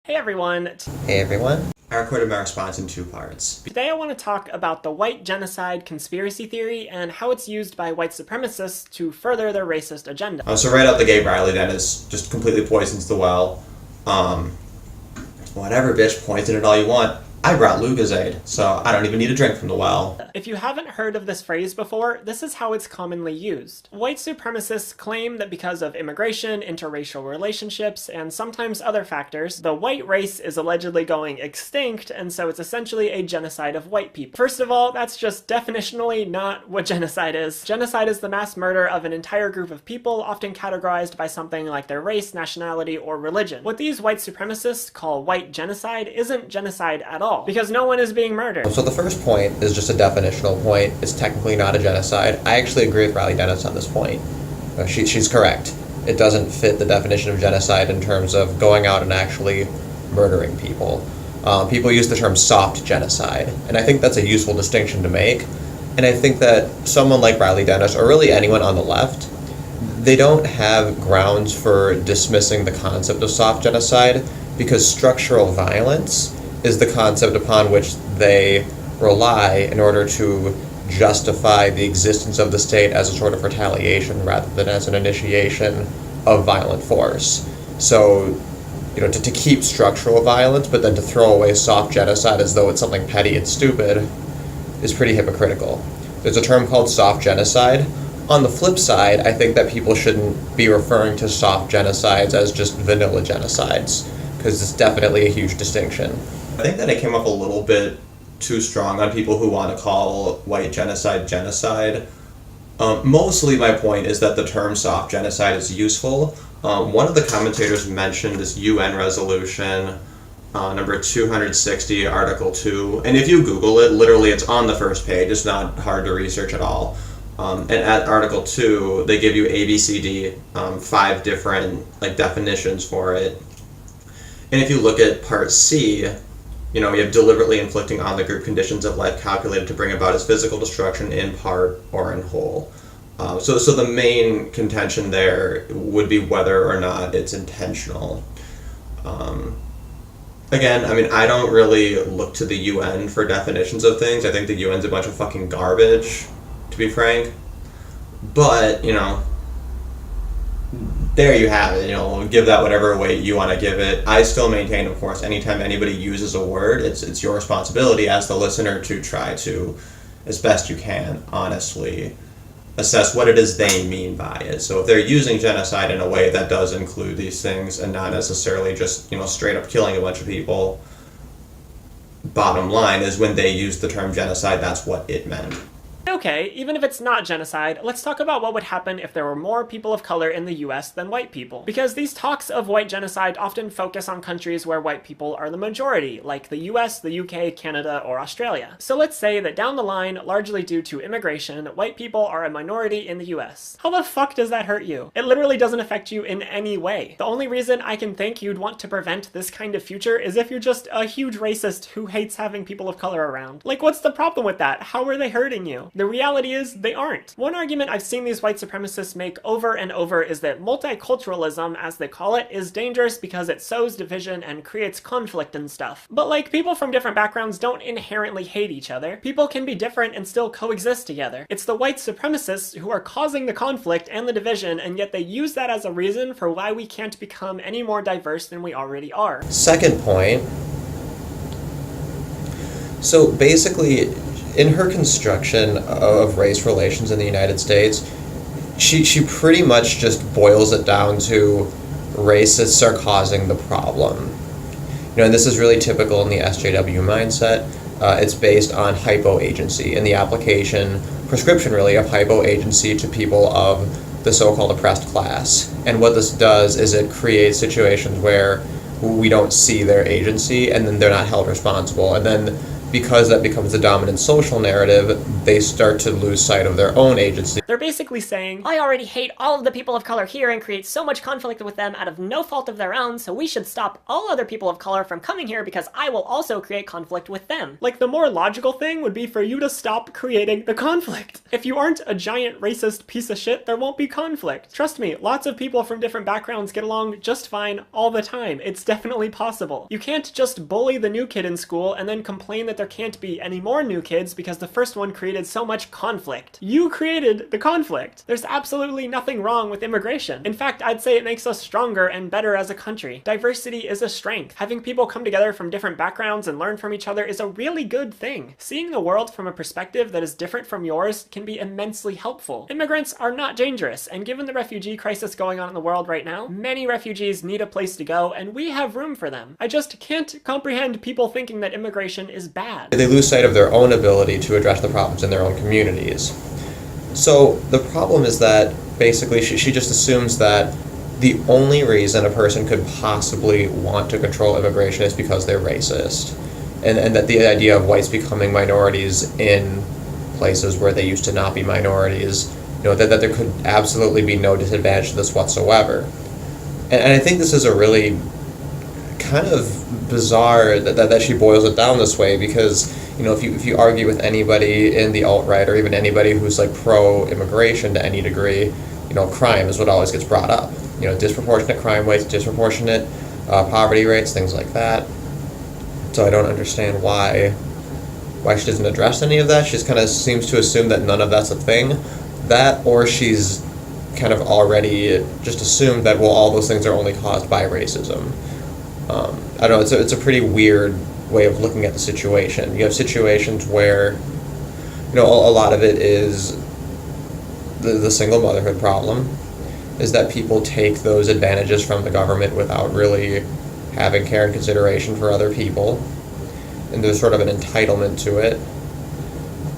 Hey everyone! Hey everyone. I recorded my response in two parts. Today I want to talk about the white genocide conspiracy theory and how it's used by white supremacists to further their racist agenda. So right out the gate, Riley Dennis just completely poisons the well. Whatever, bitch, poison it all you want. I brought Lucozade, so I don't even need a drink from the well. If you haven't heard of this phrase before, this is how it's commonly used. White supremacists claim that because of immigration, interracial relationships, and sometimes other factors, the white race is allegedly going extinct, and so it's essentially a genocide of white people. First of all, that's just definitionally not what genocide is. Genocide is the mass murder of an entire group of people, often categorized by something like their race, nationality, or religion. What these white supremacists call white genocide isn't genocide at all, because no one is being murdered. So the first point is just a definitional point. It's technically not a genocide. I actually agree with Riley Dennis on this point. She's correct. It doesn't fit the definition of genocide in terms of going out and actually murdering people. People use the term soft genocide, and I think that's a useful distinction to make. And I think that someone like Riley Dennis, or really anyone on the left, they don't have grounds for dismissing the concept of soft genocide, because structural violence is the concept upon which they rely in order to justify the existence of the state as a sort of retaliation rather than as an initiation of violent force. So, to keep structural violence but then to throw away soft genocide as though it's something petty and stupid is pretty hypocritical. There's a term called soft genocide. On the flip side, I think that people shouldn't be referring to soft genocides as just vanilla genocides, because it's definitely a huge distinction. I think that it came up a little bit too strong on people who want to call white genocide genocide. Mostly my point is that the term soft genocide is useful. One of the commentators mentioned this UN resolution, number 260, Article 2. And if you Google it, literally it's on the first page. It's not hard to research at all. And at Article 2, they give you A, B, C, D, 5 different definitions for it. And if you look at Part C, you have deliberately inflicting on the group conditions of life calculated to bring about its physical destruction in part or in whole. So the main contention there would be whether or not it's intentional. Again, I don't really look to the UN for definitions of things. I think the UN's a bunch of fucking garbage, to be frank. But, there you have it. Give that whatever weight you want to give it. I still maintain, of course, anytime anybody uses a word, it's your responsibility as the listener to try to, as best you can, honestly assess what it is they mean by it. So if they're using genocide in a way that does include these things and not necessarily just, straight up killing a bunch of people, bottom line is when they use the term genocide, that's what it meant. Okay, even if it's not genocide, let's talk about what would happen if there were more people of color in the US than white people. Because these talks of white genocide often focus on countries where white people are the majority, like the US, the UK, Canada, or Australia. So let's say that down the line, largely due to immigration, white people are a minority in the US. How the fuck does that hurt you? It literally doesn't affect you in any way. The only reason I can think you'd want to prevent this kind of future is if you're just a huge racist who hates having people of color around. Like, what's the problem with that? How are they hurting you? The reality is, they aren't. One argument I've seen these white supremacists make over and over is that multiculturalism, as they call it, is dangerous because it sows division and creates conflict and stuff. But people from different backgrounds don't inherently hate each other. People can be different and still coexist together. It's the white supremacists who are causing the conflict and the division, and yet they use that as a reason for why we can't become any more diverse than we already are. Second point. So basically, in her construction of race relations in the United States, she pretty much just boils it down to racists are causing the problem. And this is really typical in the SJW mindset. It's based on hypo-agency and the prescription really, of hypo-agency to people of the so-called oppressed class. And what this does is it creates situations where we don't see their agency and then they're not held responsible. And then because that becomes the dominant social narrative, they start to lose sight of their own agency. They're basically saying, I already hate all of the people of color here and create so much conflict with them out of no fault of their own, so we should stop all other people of color from coming here because I will also create conflict with them. like, the more logical thing would be for you to stop creating the conflict. If you aren't a giant racist piece of shit, there won't be conflict. Trust me, lots of people from different backgrounds get along just fine all the time. It's definitely possible. You can't just bully the new kid in school and then complain that there can't be any more new kids because the first one created so much conflict. You created the conflict. There's absolutely nothing wrong with immigration. In fact, I'd say it makes us stronger and better as a country. Diversity is a strength. Having people come together from different backgrounds and learn from each other is a really good thing. Seeing the world from a perspective that is different from yours can be immensely helpful. Immigrants are not dangerous, and given the refugee crisis going on in the world right now, many refugees need a place to go, and we have room for them. I just can't comprehend people thinking that immigration is bad. They lose sight of their own ability to address the problems in their own communities. So the problem is that basically she just assumes that the only reason a person could possibly want to control immigration is because they're racist. And that the idea of whites becoming minorities in places where they used to not be minorities, that there could absolutely be no disadvantage to this whatsoever. And I think this is a really kind of bizarre that she boils it down this way, because if you argue with anybody in the alt-right or even anybody who's like pro-immigration to any degree, crime is what always gets brought up. Disproportionate crime rates, disproportionate poverty rates, things like that. So I don't understand why she doesn't address any of that. She just kind of seems to assume that none of that's a thing. That, or she's kind of already just assumed that, well, all those things are only caused by racism. I don't know, it's a pretty weird way of looking at the situation. You have situations where, a lot of it is the single motherhood problem, is that people take those advantages from the government without really having care and consideration for other people, and there's sort of an entitlement to it,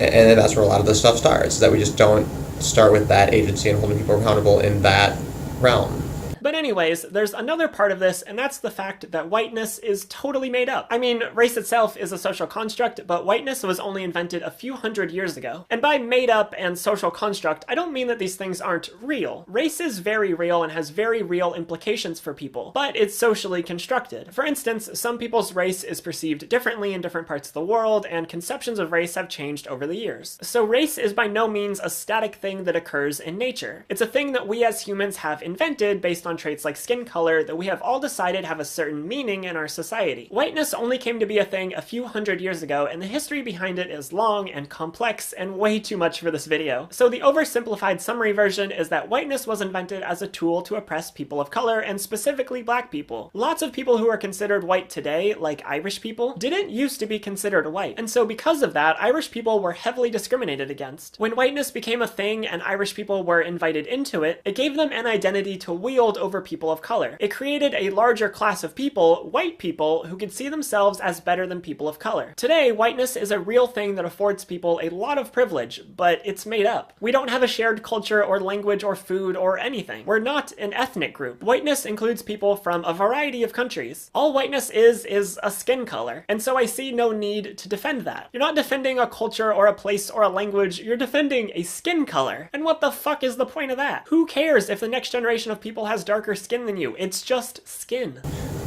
and that's where a lot of this stuff starts, that we just don't start with that agency and holding people accountable in that realm. But anyways, there's another part of this, and that's the fact that whiteness is totally made up. I mean, race itself is a social construct, but whiteness was only invented a few hundred years ago. And by made up and social construct, I don't mean that these things aren't real. Race is very real and has very real implications for people, but it's socially constructed. For instance, some people's race is perceived differently in different parts of the world, and conceptions of race have changed over the years. So race is by no means a static thing that occurs in nature. It's a thing that we as humans have invented based on traits like skin color that we have all decided have a certain meaning in our society. Whiteness only came to be a thing a few hundred years ago, and the history behind it is long and complex and way too much for this video. So the oversimplified summary version is that whiteness was invented as a tool to oppress people of color, and specifically black people. Lots of people who are considered white today, like Irish people, didn't used to be considered white, and so because of that, Irish people were heavily discriminated against. When whiteness became a thing and Irish people were invited into it, it gave them an identity to wield over people of color. It created a larger class of people, white people, who could see themselves as better than people of color. Today, whiteness is a real thing that affords people a lot of privilege, but it's made up. We don't have a shared culture or language or food or anything. We're not an ethnic group. Whiteness includes people from a variety of countries. All whiteness is a skin color, and so I see no need to defend that. You're not defending a culture or a place or a language, you're defending a skin color. And what the fuck is the point of that? Who cares if the next generation of people has darker skin than you? It's just skin.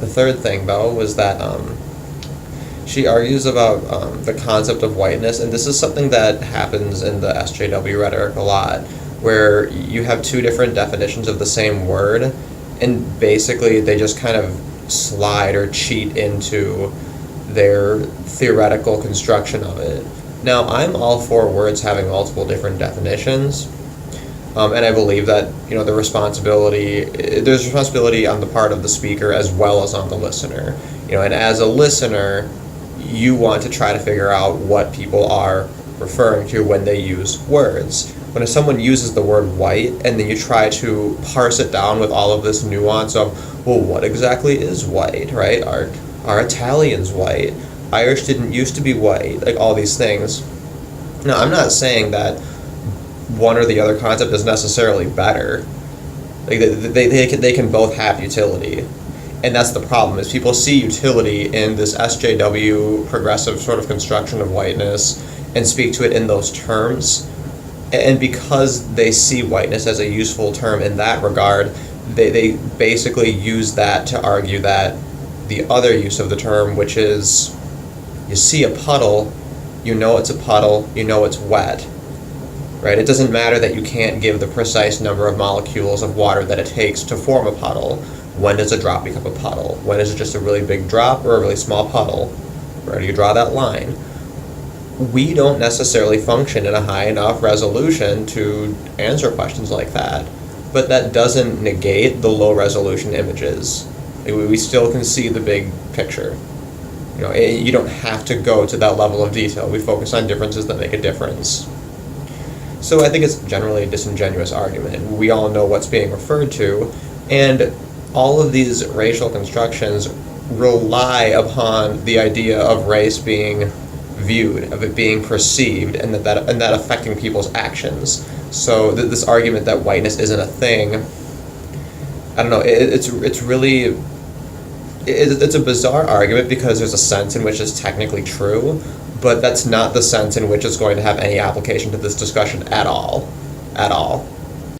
The third thing, though, was that she argues about the concept of whiteness, and this is something that happens in the SJW rhetoric a lot, where you have two different definitions of the same word, and basically they just kind of slide or cheat into their theoretical construction of it. Now, I'm all for words having multiple different definitions, and I believe that, there's responsibility on the part of the speaker as well as on the listener. And as a listener, you want to try to figure out what people are referring to when they use words. When someone uses the word white, and then you try to parse it down with all of this nuance of, well, what exactly is white, right? Are Italians white? Irish didn't used to be white, like all these things. Now, I'm not saying that one or the other concept is necessarily better. Like they can both have utility, and that's the problem, is people see utility in this SJW progressive sort of construction of whiteness, and speak to it in those terms. And because they see whiteness as a useful term in that regard, they basically use that to argue that the other use of the term, which is, you see a puddle, you know it's a puddle, you know it's wet, right? It doesn't matter that you can't give the precise number of molecules of water that it takes to form a puddle. When does a drop become a puddle? When is it just a really big drop or a really small puddle? Where do you draw that line? We don't necessarily function in a high enough resolution to answer questions like that, but that doesn't negate the low resolution images. We still can see the big picture. You know, you don't have to go to that level of detail. We focus on differences that make a difference. So I think it's generally a disingenuous argument. We all know what's being referred to, and all of these racial constructions rely upon the idea of race being viewed, of it being perceived, and that affecting people's actions. So this argument that whiteness isn't a thing, I don't know, it's really, it's a bizarre argument because there's a sense in which it's technically true, but that's not the sense in which it's going to have any application to this discussion at all. At all.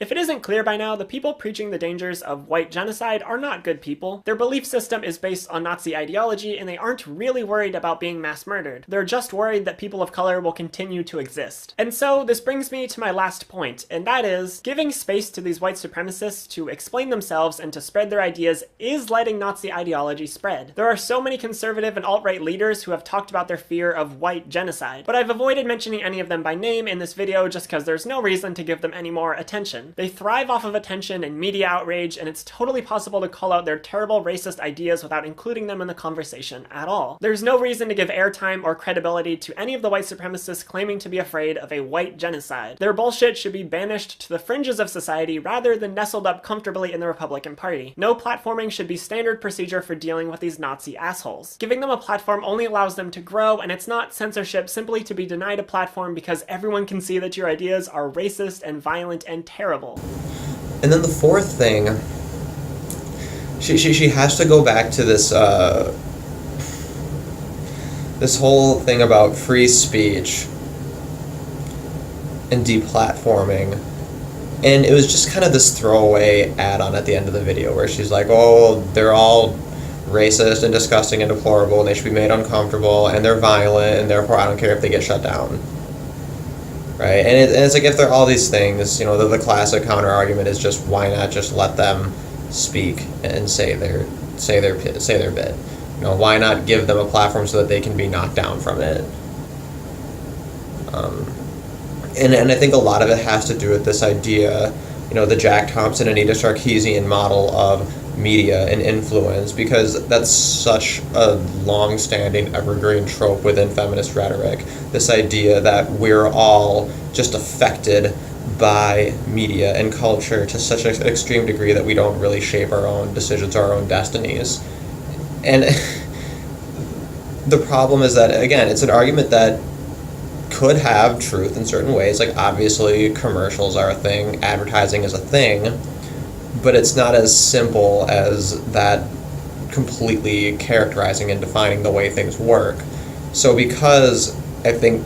If it isn't clear by now, the people preaching the dangers of white genocide are not good people. Their belief system is based on Nazi ideology, and they aren't really worried about being mass murdered. They're just worried that people of color will continue to exist. And so this brings me to my last point, and that is, giving space to these white supremacists to explain themselves and to spread their ideas is letting Nazi ideology spread. There are so many conservative and alt-right leaders who have talked about their fear of white genocide, but I've avoided mentioning any of them by name in this video just because there's no reason to give them any more attention. They thrive off of attention and media outrage, and it's totally possible to call out their terrible racist ideas without including them in the conversation at all. There's no reason to give airtime or credibility to any of the white supremacists claiming to be afraid of a white genocide. Their bullshit should be banished to the fringes of society rather than nestled up comfortably in the Republican Party. No platforming should be standard procedure for dealing with these Nazi assholes. Giving them a platform only allows them to grow, and it's not censorship simply to be denied a platform because everyone can see that your ideas are racist and violent and terrible. And then the fourth thing, she has to go back to this this whole thing about free speech and deplatforming, and it was just kind of this throwaway add-on at the end of the video where she's like, oh, they're all racist and disgusting and deplorable and they should be made uncomfortable and they're violent and therefore I don't care if they get shut down. Right, and it's like, if they're all these things, you know, the classic counter argument is just, why not just let them speak and say their bit? You know, why not give them a platform so that they can be knocked down from it? And I think a lot of it has to do with this idea, you know, the Jack Thompson, Anita Sarkeesian model of media and influence, because that's such a long-standing evergreen trope within feminist rhetoric. This idea that we're all just affected by media and culture to such an extreme degree that we don't really shape our own decisions or our own destinies. And the problem is that, again, it's an argument that could have truth in certain ways. Like, obviously commercials are a thing, advertising is a thing, but it's not as simple as that completely characterizing and defining the way things work. So because I think,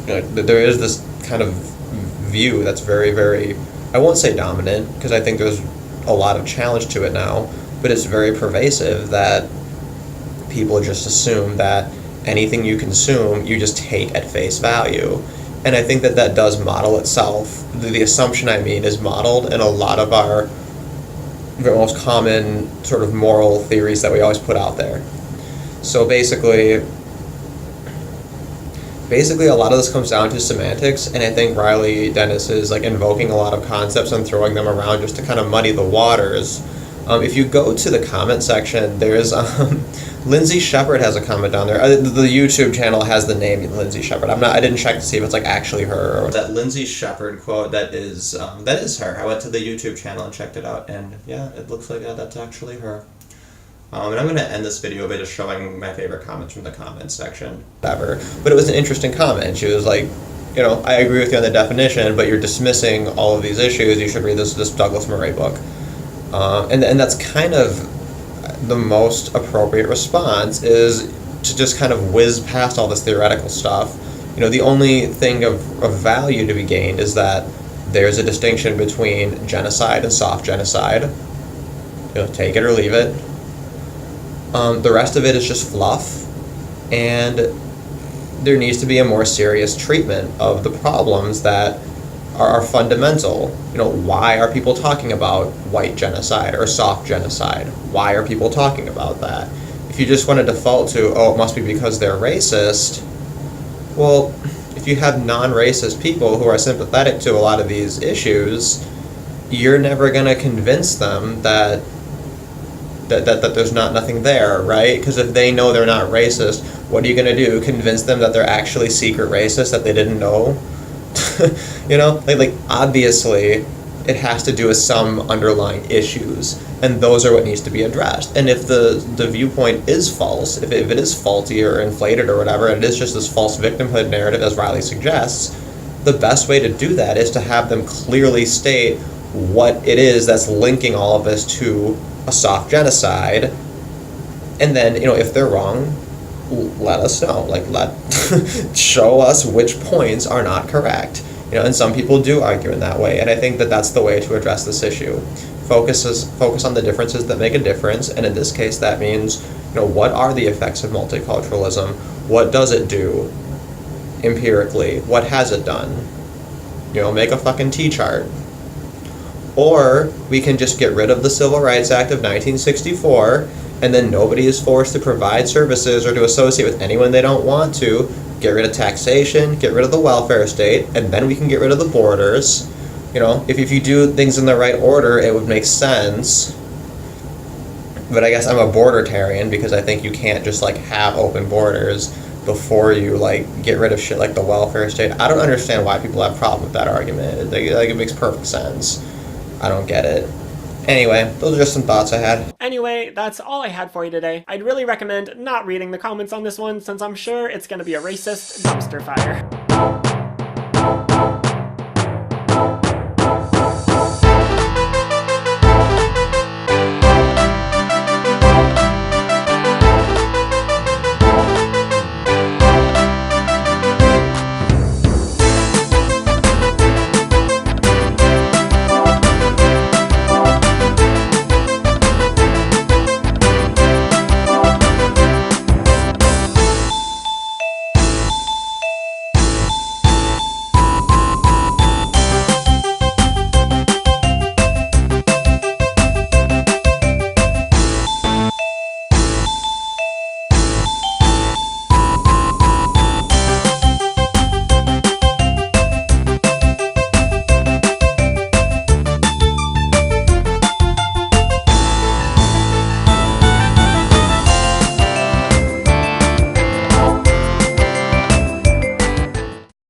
you know, there is this kind of view that's very, very, I won't say dominant, because I think there's a lot of challenge to it now, but it's very pervasive that people just assume that anything you consume, you just take at face value. And I think that that does model itself. The assumption, I mean, is modeled in a lot of our most common sort of moral theories that we always put out there. So basically a lot of this comes down to semantics, and I think Riley Dennis is like invoking a lot of concepts and throwing them around just to kind of muddy the waters. If you go to the comment section, there's Lindsay Shepherd has a comment down there. The YouTube channel has the name Lindsay Shepherd. I didn't check to see if it's like actually her. Or that Lindsay Shepherd quote, that is her. I went to the YouTube channel and checked it out, and yeah, it looks like that's actually her. And I'm going to end this video by just showing my favorite comments from the comments section. Whatever. But it was an interesting comment. She was like, you know, I agree with you on the definition, but you're dismissing all of these issues. You should read this Douglas Murray book. And that's kind of the most appropriate response, is to just kind of whiz past all this theoretical stuff The only thing of value to be gained is that there's a distinction between genocide and soft genocide. Take it or leave it. The rest of it is just fluff, and there needs to be a more serious treatment of the problems that are fundamental. Why are people talking about white genocide or soft genocide? Why are people talking about that? If you just want to default to, it must be because they're racist, well, if you have non-racist people who are sympathetic to a lot of these issues, you're never going to convince them that there's nothing there, right? Because if they know they're not racist, what are you going to do? Convince them that they're actually secret racist that they didn't know? Like obviously it has to do with some underlying issues, and those are what needs to be addressed. And if the viewpoint is false, if it is faulty or inflated or whatever, and it is just this false victimhood narrative as Riley suggests, the best way to do that is to have them clearly state what it is that's linking all of this to a soft genocide. And then, if they're wrong, let us know. Show us which points are not correct. And some people do argue in that way, and I think that that's the way to address this issue. Focus on the differences that make a difference, and in this case that means, what are the effects of multiculturalism? What does it do empirically? What has it done? Make a fucking T-chart. Or we can just get rid of the Civil Rights Act of 1964, and then nobody is forced to provide services or to associate with anyone they don't want to. Get rid of taxation, get rid of the welfare state, and then we can get rid of the borders. If you do things in the right order, it would make sense. But I guess I'm a bordertarian because I think you can't just have open borders before you get rid of shit like the welfare state. I don't understand why people have a problem with that argument. It makes perfect sense. I don't get it. Anyway, those are just some thoughts I had. Anyway, that's all I had for you today. I'd really recommend not reading the comments on this one, since I'm sure it's gonna be a racist dumpster fire.